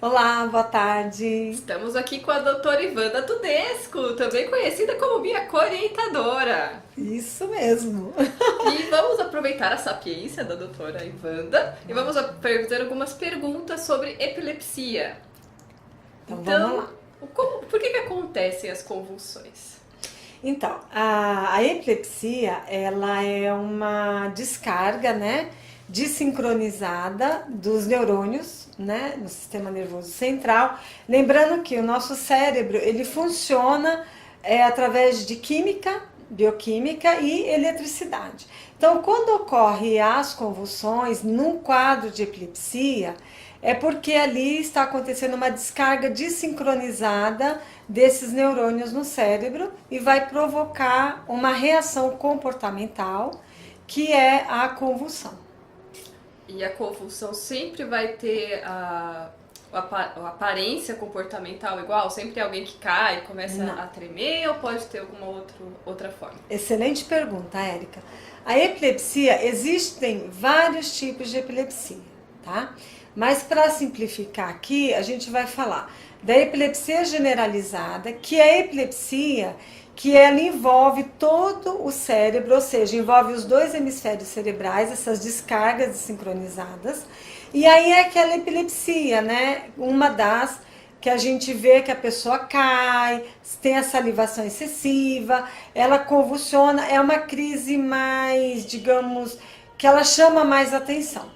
Olá, boa tarde. Estamos aqui com a doutora Ivanda Tudesco, também conhecida como minha orientadora. Isso mesmo. E vamos aproveitar a sapiência da doutora Ivanda e vamos fazer algumas perguntas sobre epilepsia. Então, vamos lá. Por que acontecem as convulsões? Então, a epilepsia, ela é uma descarga, né, desincronizada dos neurônios, né, no sistema nervoso central. Lembrando que o nosso cérebro, ele funciona através de química, bioquímica e eletricidade. Então, quando ocorre as convulsões num quadro de epilepsia, é porque ali está acontecendo uma descarga desincronizada desses neurônios no cérebro e vai provocar uma reação comportamental, que é a convulsão. E a convulsão sempre vai ter a aparência comportamental igual? Sempre tem alguém que cai e começa a tremer ou pode ter alguma outra forma? Excelente pergunta, Érica. A epilepsia, existem vários tipos de epilepsia, tá? Mas para simplificar aqui, a gente vai falar da epilepsia generalizada, que é a epilepsia que ela envolve todo o cérebro, ou seja, envolve os dois hemisférios cerebrais, essas descargas desincronizadas. E aí é aquela epilepsia, né? Uma das que a gente vê que a pessoa cai, tem a salivação excessiva, ela convulsiona, é uma crise mais, digamos, que ela chama mais atenção.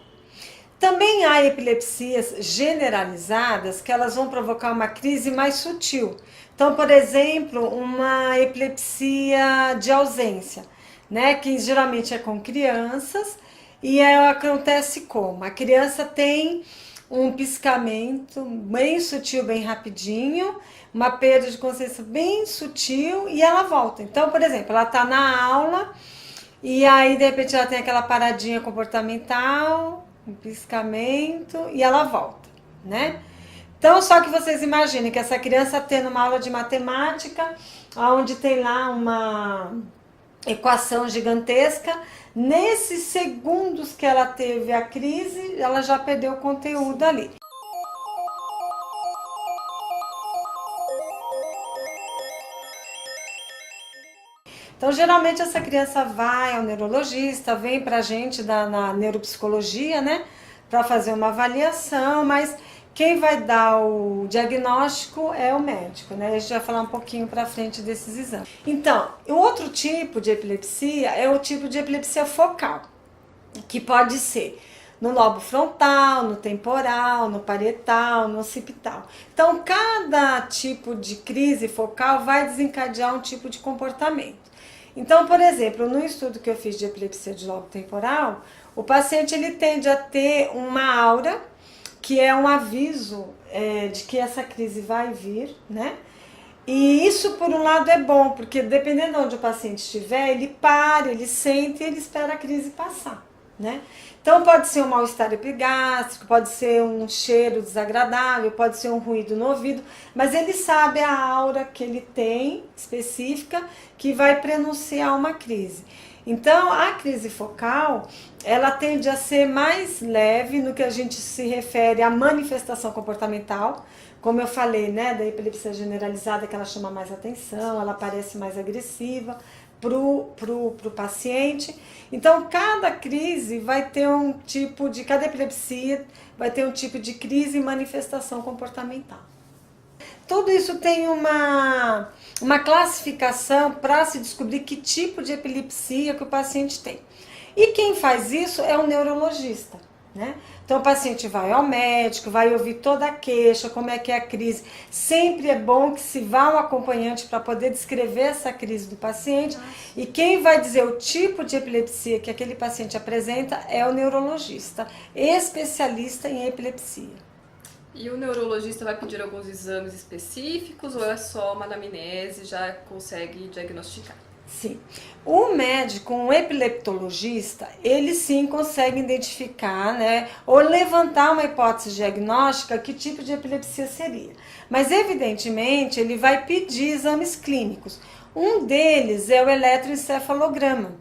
Também há epilepsias generalizadas que elas vão provocar uma crise mais sutil. Então, por exemplo, uma epilepsia de ausência, né, que geralmente é com crianças e acontece como? A criança tem um piscamento bem sutil, bem rapidinho, uma perda de consciência bem sutil e ela volta. Então, por exemplo, ela está na aula e aí de repente ela tem aquela paradinha comportamental, um piscamento e ela volta, né? Então, só que vocês imaginem que essa criança tendo uma aula de matemática, onde tem lá uma equação gigantesca, nesses segundos que ela teve a crise, ela já perdeu o conteúdo ali. Então, geralmente essa criança vai ao neurologista, vem pra gente na neuropsicologia, né, para fazer uma avaliação, mas quem vai dar o diagnóstico é o médico, né? A gente vai falar um pouquinho para frente desses exames. Então, o outro tipo de epilepsia é o tipo de epilepsia focal, que pode ser no lobo frontal, no temporal, no parietal, no occipital. Então, cada tipo de crise focal vai desencadear um tipo de comportamento. Então, por exemplo, no estudo que eu fiz de epilepsia de lobo temporal, o paciente ele tende a ter uma aura, que é um aviso de que essa crise vai vir, né? E isso, por um lado, é bom, porque dependendo de onde o paciente estiver, ele para, ele sente e ele espera a crise passar, né? Então, pode ser um mal-estar epigástrico, pode ser um cheiro desagradável, pode ser um ruído no ouvido, mas ele sabe a aura que ele tem, específica, que vai prenunciar uma crise. Então, a crise focal, ela tende a ser mais leve no que a gente se refere à manifestação comportamental, como eu falei, né, da epilepsia generalizada, que ela chama mais atenção, ela parece mais agressiva pro paciente. Então, cada crise vai ter um tipo de, cada epilepsia vai ter um tipo de crise e manifestação comportamental. Tudo isso tem uma classificação para se descobrir que tipo de epilepsia que o paciente tem. E quem faz isso é o neurologista, né? Então o paciente vai ao médico, vai ouvir toda a queixa, como é que é a crise. Sempre é bom que se vá um acompanhante para poder descrever essa crise do paciente. E quem vai dizer o tipo de epilepsia que aquele paciente apresenta é o neurologista, especialista em epilepsia. E o neurologista vai pedir alguns exames específicos ou é só uma anamnese e já consegue diagnosticar? Sim. O médico, um epileptologista, ele sim consegue identificar, né, ou levantar uma hipótese diagnóstica que tipo de epilepsia seria. Mas, evidentemente, ele vai pedir exames clínicos. Um deles é o eletroencefalograma,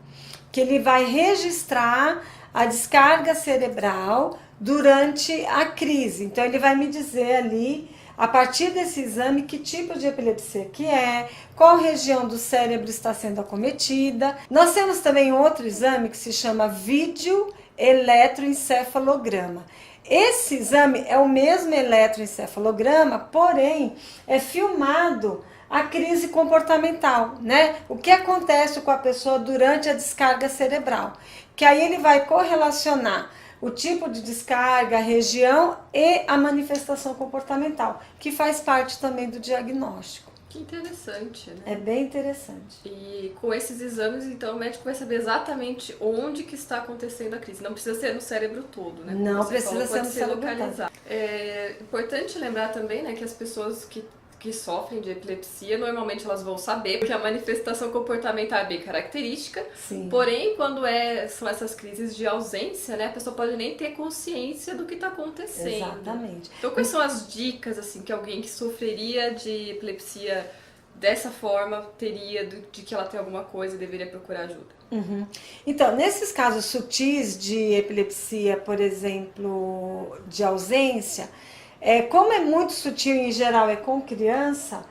que ele vai registrar a descarga cerebral durante a crise. Então ele vai me dizer ali, a partir desse exame, que tipo de epilepsia que é, qual região do cérebro está sendo acometida. Nós temos também outro exame que se chama videoeletroencefalograma. Esse exame é o mesmo eletroencefalograma, porém é filmado a crise comportamental, né? O que acontece com a pessoa durante a descarga cerebral. Que aí ele vai correlacionar o tipo de descarga, a região e a manifestação comportamental, que faz parte também do diagnóstico. Que interessante, né? É bem interessante. E com esses exames, então, o médico vai saber exatamente onde que está acontecendo a crise. Não precisa ser no cérebro todo, né? Não precisa ser no cérebro todo. É importante lembrar também, né, que as pessoas que sofrem de epilepsia, normalmente elas vão saber que a manifestação comportamental é bem característica. Sim. Porém, quando são essas crises de ausência, né, a pessoa pode nem ter consciência do que está acontecendo. Exatamente. Então, quais são as dicas, assim, que alguém que sofreria de epilepsia dessa forma teria de que ela tem alguma coisa e deveria procurar ajuda? Uhum. Então, nesses casos sutis de epilepsia, por exemplo, de ausência, como é muito sutil e em geral é com criança,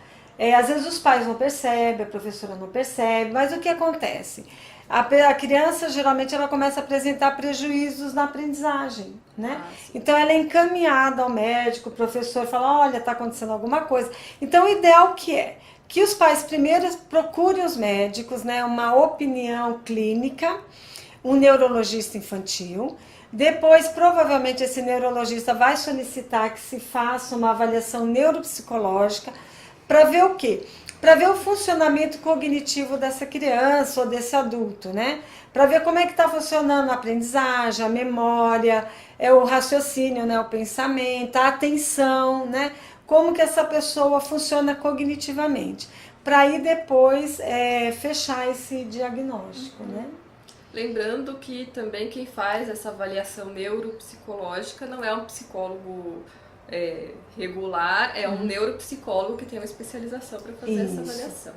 às vezes os pais não percebem, a professora não percebe, mas o que acontece? A criança geralmente ela começa a apresentar prejuízos na aprendizagem, né? Então ela é encaminhada ao médico, o professor fala, olha, está acontecendo alguma coisa. Então o ideal que os pais primeiro procurem os médicos, né, uma opinião clínica, um neurologista infantil. Depois, provavelmente, esse neurologista vai solicitar que se faça uma avaliação neuropsicológica para ver o quê? Para ver o funcionamento cognitivo dessa criança ou desse adulto, né? Para ver como é que está funcionando a aprendizagem, a memória, o raciocínio, né? O pensamento, a atenção, né? Como que essa pessoa funciona cognitivamente. Para aí depois fechar esse diagnóstico, né? Lembrando que também quem faz essa avaliação neuropsicológica não é um psicólogo regular, é um neuropsicólogo que tem uma especialização para fazer essa avaliação.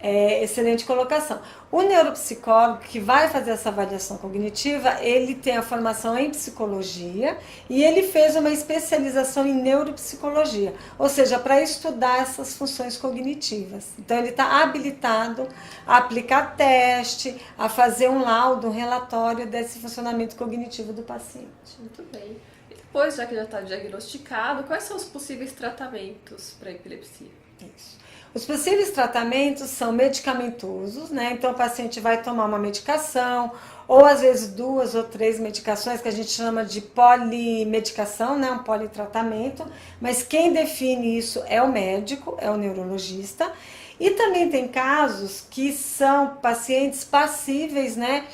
Excelente colocação. O neuropsicólogo que vai fazer essa avaliação cognitiva, ele tem a formação em psicologia e ele fez uma especialização em neuropsicologia, ou seja, para estudar essas funções cognitivas. Então ele está habilitado a aplicar teste, a fazer um laudo, um relatório desse funcionamento cognitivo do paciente. Muito bem. E depois, já que já está diagnosticado, quais são os possíveis tratamentos para epilepsia? Isso. Os possíveis tratamentos são medicamentosos, né? Então o paciente vai tomar uma medicação, ou às vezes 2 ou 3 medicações, que a gente chama de polimedicação, né? Um politratamento, mas quem define isso é o médico, é o neurologista. E também tem casos que são pacientes passíveis, né?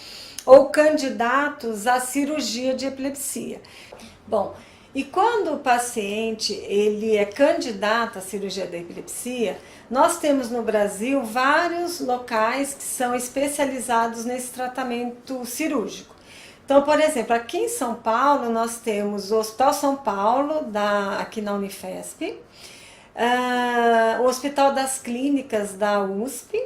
Ou candidatos à cirurgia de epilepsia. Bom, e quando o paciente ele é candidato à cirurgia da epilepsia, nós temos no Brasil vários locais que são especializados nesse tratamento cirúrgico. Então, por exemplo, aqui em São Paulo nós temos o Hospital São Paulo, aqui na Unifesp, o Hospital das Clínicas da USP.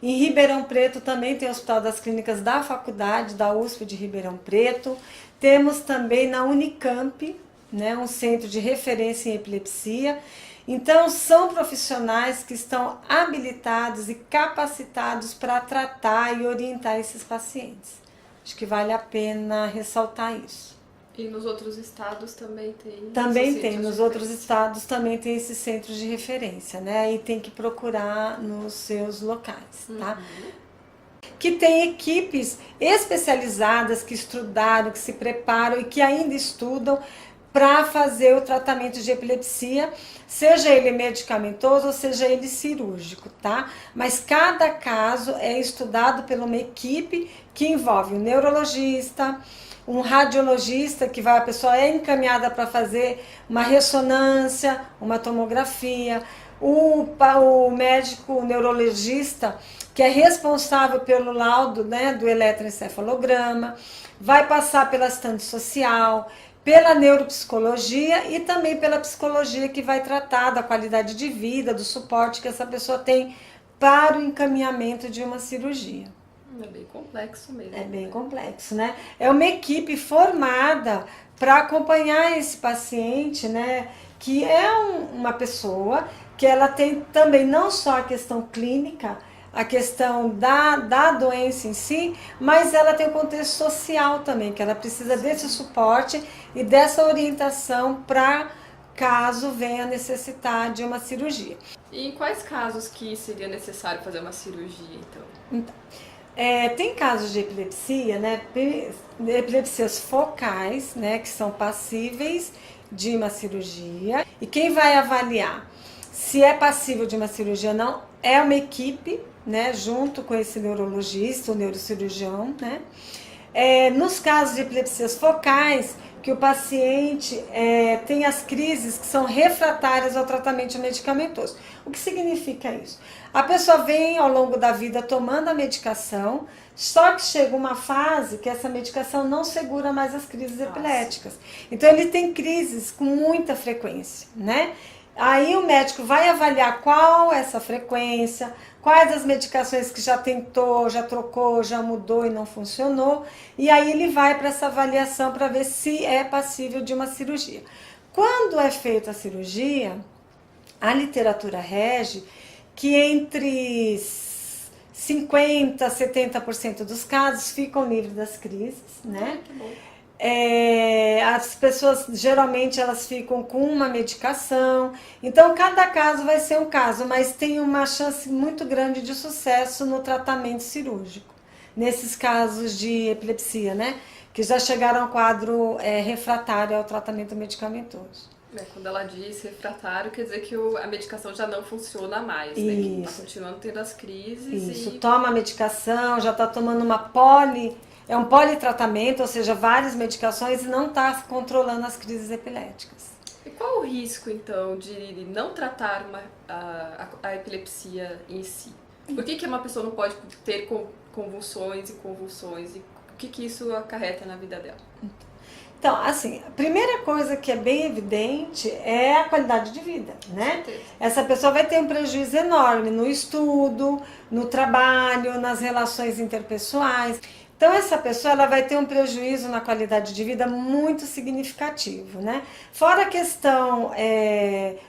Em Ribeirão Preto também tem o Hospital das Clínicas da Faculdade da USP de Ribeirão Preto. Temos também na Unicamp, né, um centro de referência em epilepsia. Então, são profissionais que estão habilitados e capacitados para tratar e orientar esses pacientes. Acho que vale a pena ressaltar isso. E nos outros estados também tem? Também tem, nos outros estados também tem esses centros de referência, né? E tem que procurar nos seus locais, tá? Que tem equipes especializadas que estudaram, que se preparam e que ainda estudam para fazer o tratamento de epilepsia, seja ele medicamentoso ou seja ele cirúrgico, tá? Mas cada caso é estudado por uma equipe que envolve um neurologista, um radiologista, que a pessoa é encaminhada para fazer uma ressonância, uma tomografia, o médico neurologista, que é responsável pelo laudo, né, do eletroencefalograma, vai passar pela assistente social, pela neuropsicologia e também pela psicologia, que vai tratar da qualidade de vida, do suporte que essa pessoa tem para o encaminhamento de uma cirurgia. É bem complexo mesmo. É bem complexo, né? É uma equipe formada para acompanhar esse paciente, né? Que é uma pessoa que ela tem também não só a questão clínica, a questão da doença em si, mas ela tem o contexto social também, que ela precisa desse suporte e dessa orientação para caso venha necessitar de uma cirurgia. E em quais casos que seria necessário fazer uma cirurgia, então? Tem casos de epilepsia, né? Epilepsias focais, né? Que são passíveis de uma cirurgia. E quem vai avaliar se é passível de uma cirurgia ou não é uma equipe, né? Junto com esse neurologista, o neurocirurgião, né? Nos casos de epilepsias focais, que o paciente tem as crises que são refratárias ao tratamento medicamentoso. O que significa isso? A pessoa vem ao longo da vida tomando a medicação, só que chega uma fase que essa medicação não segura mais as crises epiléticas. Então ele tem crises com muita frequência, né? Aí o médico vai avaliar qual é essa frequência, quais as medicações que já tentou, já trocou, já mudou e não funcionou. E aí ele vai para essa avaliação para ver se é passível de uma cirurgia. Quando é feita a cirurgia, a literatura rege que entre 50% a 70% dos casos ficam livres das crises, né? Que bom. As pessoas geralmente elas ficam com uma medicação, então cada caso vai ser um caso, mas tem uma chance muito grande de sucesso no tratamento cirúrgico, nesses casos de epilepsia, né? Que já chegaram ao quadro refratário ao tratamento medicamentoso. Quando ela diz refratário, quer dizer que a medicação já não funciona mais, né? Que está continuando tendo as crises. Isso, toma a medicação, já está tomando é um politratamento, ou seja, várias medicações e não está controlando as crises epiléticas. E qual o risco, então, de não tratar a epilepsia em si? Por que uma pessoa não pode ter convulsões e convulsões? E o que isso acarreta na vida dela? Então, assim, a primeira coisa que é bem evidente é a qualidade de vida, né? Essa pessoa vai ter um prejuízo enorme no estudo, no trabalho, nas relações interpessoais. Então, essa pessoa ela vai ter um prejuízo na qualidade de vida muito significativo, né? Fora a questão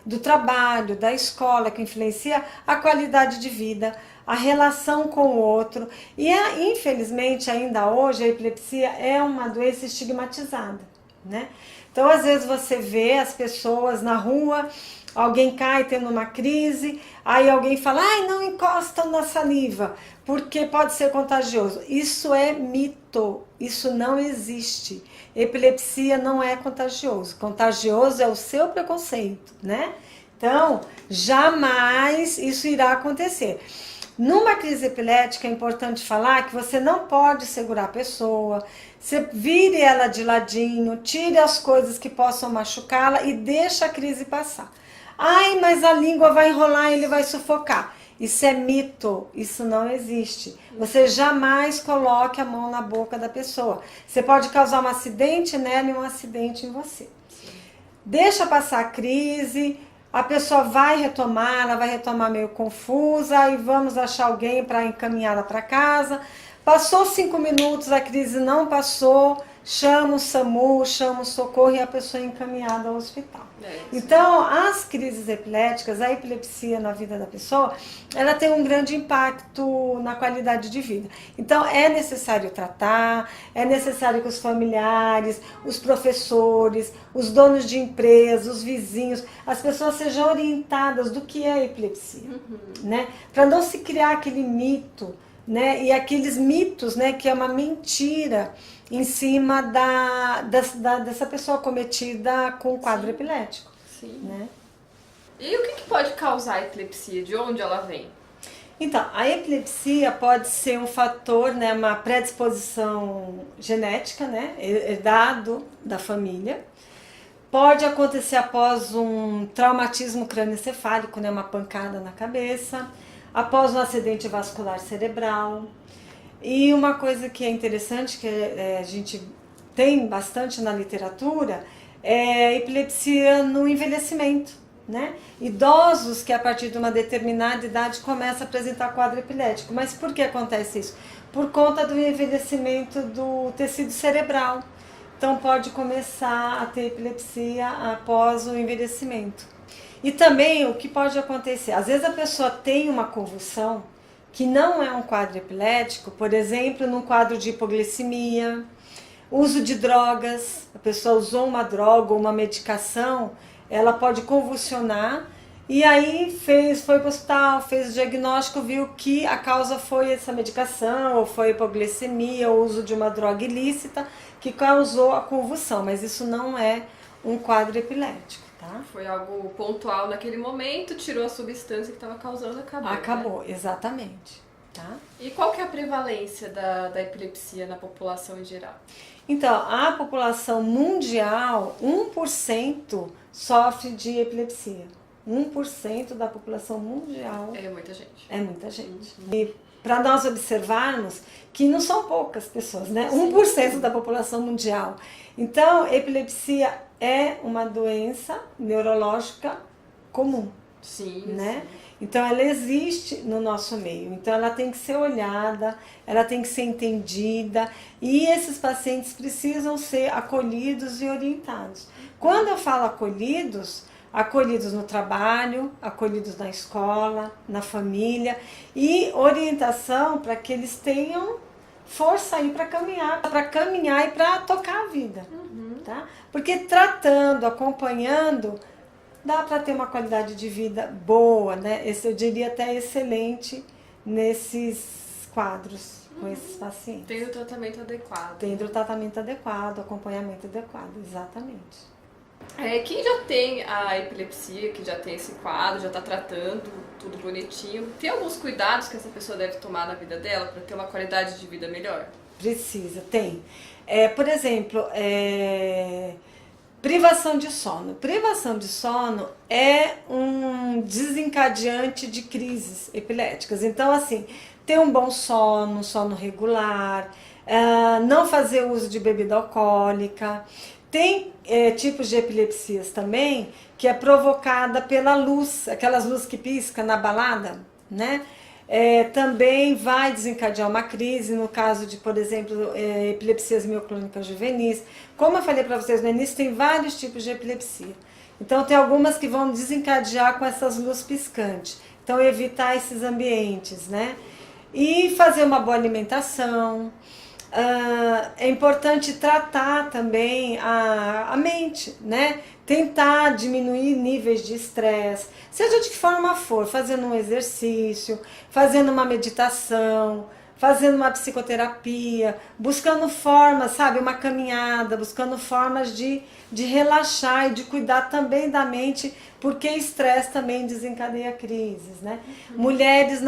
do trabalho, da escola, que influencia a qualidade de vida, a relação com o outro. E, infelizmente, ainda hoje, a epilepsia é uma doença estigmatizada, né? Então, às vezes, você vê as pessoas na rua, alguém cai tendo uma crise, aí alguém fala, ai, não encosta na saliva, porque pode ser contagioso. Isso é mito, isso não existe. Epilepsia não é contagioso. Contagioso é o seu preconceito, né? Então, jamais isso irá acontecer. Numa crise epilética é importante falar que você não pode segurar a pessoa, você vire ela de ladinho, tire as coisas que possam machucá-la e deixa a crise passar. Ai, mas a língua vai enrolar e ele vai sufocar. Isso é mito, isso não existe. Você jamais coloque a mão na boca da pessoa. Você pode causar um acidente nela e um acidente em você. Deixa passar a crise, a pessoa vai retomar, ela vai retomar meio confusa e vamos achar alguém para encaminhá-la para casa. Passou 5 minutos, a crise não passou, chama o SAMU, chama o socorro e a pessoa é encaminhada ao hospital. Então, as crises epiléticas, a epilepsia na vida da pessoa, ela tem um grande impacto na qualidade de vida. Então, é necessário tratar, é necessário que os familiares, os professores, os donos de empresas, os vizinhos, as pessoas sejam orientadas do que é a epilepsia, né? Para não se criar aquele mito, né? E aqueles mitos, né? Que é uma mentira em cima dessa pessoa cometida com quadro epilético. Sim. Né? E o que pode causar a epilepsia? De onde ela vem? Então, a epilepsia pode ser um fator, né, uma predisposição genética, né, herdado da família. Pode acontecer após um traumatismo crânioencefálico, né, uma pancada na cabeça, após um acidente vascular cerebral. E uma coisa que é interessante, que a gente tem bastante na literatura, é a epilepsia no envelhecimento, né? Idosos que a partir de uma determinada idade começam a apresentar quadro epilético. Mas por que acontece isso? por conta do envelhecimento do tecido cerebral. Então pode começar a ter epilepsia após o envelhecimento. E também o que pode acontecer, às vezes a pessoa tem uma convulsão que não é um quadro epilético, por exemplo, num quadro de hipoglicemia, uso de drogas, a pessoa usou uma droga ou uma medicação, ela pode convulsionar e aí foi para o hospital, fez o diagnóstico, viu que a causa foi essa medicação, ou foi hipoglicemia, ou uso de uma droga ilícita que causou a convulsão, mas isso não é um quadro epilético. Tá? Foi algo pontual naquele momento, tirou a substância que estava causando, acabou. Acabou, né? Exatamente. Tá? E qual que é a prevalência da epilepsia na população em geral? Então, a população mundial, 1% sofre de epilepsia. 1% da população mundial. É muita gente. É muita gente. E para nós observarmos que não são poucas pessoas, né? 1% da população mundial. Então, epilepsia é uma doença neurológica comum. Sim, né? sim. Então ela existe no nosso meio, então ela tem que ser olhada, ela tem que ser entendida e esses pacientes precisam ser acolhidos e orientados. Quando eu falo acolhidos, acolhidos no trabalho, acolhidos na escola, na família e orientação para que eles tenham força aí para caminhar e para tocar a vida, tá? Porque tratando, acompanhando, dá para ter uma qualidade de vida boa, né? Eu diria até excelente nesses quadros com esses pacientes. Tem o tratamento adequado. Tendo o tratamento adequado, acompanhamento adequado, exatamente. Quem já tem a epilepsia, que já tem esse quadro, já está tratando, tudo bonitinho, tem alguns cuidados que essa pessoa deve tomar na vida dela para ter uma qualidade de vida melhor? Precisa, tem. Por exemplo, privação de sono. Privação de sono é um desencadeante de crises epiléticas. Então, assim, ter um bom sono, sono regular, não fazer uso de bebida alcoólica. Tem tipos de epilepsias também que é provocada pela luz, aquelas luzes que piscam na balada, né? Também vai desencadear uma crise, no caso de, por exemplo, epilepsias mioclônicas juvenis. Como eu falei para vocês no início, tem vários tipos de epilepsia. Então, tem algumas que vão desencadear com essas luzes piscantes. Então, evitar esses ambientes, né? E fazer uma boa alimentação. É importante tratar também a mente, né? Tentar diminuir níveis de estresse, seja de que forma for, fazendo um exercício, fazendo uma meditação, fazendo uma psicoterapia, buscando formas, sabe, uma caminhada, buscando formas de relaxar e de cuidar também da mente, porque estresse também desencadeia crises, né? Mulheres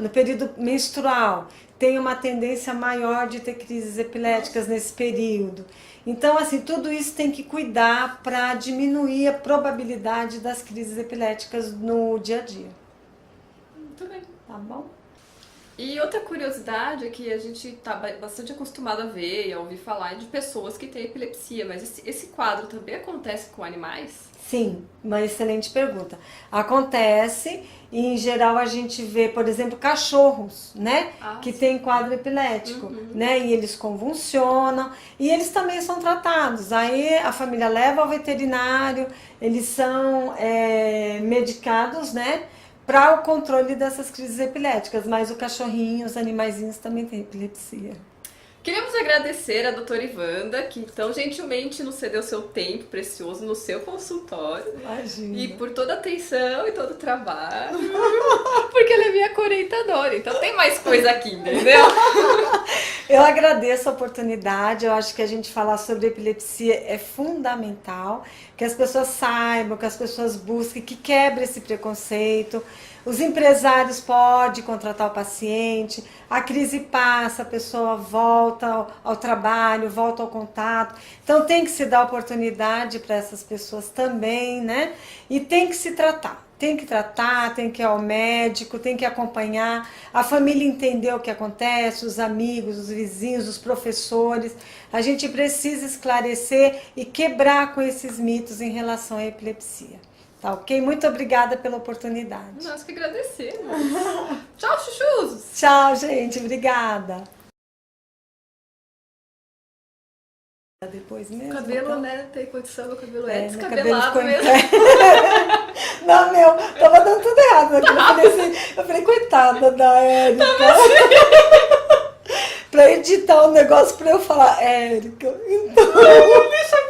no período menstrual têm uma tendência maior de ter crises epiléticas nesse período. Então, assim, tudo isso tem que cuidar para diminuir a probabilidade das crises epiléticas no dia a dia. Muito bem. Tá bom? E outra curiosidade é que a gente está bastante acostumado a ver e a ouvir falar de pessoas que têm epilepsia, mas esse quadro também acontece com animais? Sim, uma excelente pergunta. Acontece e em geral a gente vê, por exemplo, cachorros, né? Que tem quadro epilético, né? E eles convulsionam e eles também são tratados. Aí a família leva ao veterinário, eles são medicados, né? Para o controle dessas crises epiléticas, mas o cachorrinho, os animaizinhos também têm epilepsia. Queremos agradecer a doutora Ivanda, que tão gentilmente nos cedeu seu tempo precioso no seu consultório. Imagina. E por toda a atenção e todo o trabalho. Porque ela é minha orientadora, então tem mais coisa aqui, entendeu? Eu agradeço a oportunidade, eu acho que a gente falar sobre epilepsia é fundamental, que as pessoas saibam, que as pessoas busquem, que quebre esse preconceito. Os empresários podem contratar o paciente, a crise passa, a pessoa volta ao trabalho, volta ao contato. Então tem que se dar oportunidade para essas pessoas também, né? E tem que se tratar. Tem que tratar, tem que ir ao médico, tem que acompanhar, a família entender o que acontece, os amigos, os vizinhos, os professores. A gente precisa esclarecer e quebrar com esses mitos em relação à epilepsia. Tá ok? Muito obrigada pela oportunidade. Nós que agradecemos. Tchau, chuchus! Tchau, gente. Obrigada. Depois mesmo. O cabelo, tá? né? Tem condição, meu cabelo é Meu descabelado cabelo mesmo. Não, tava dando tudo errado. Eu falei, coitada da Érica. Pra editar o negócio pra eu falar, Érica, então. Deixa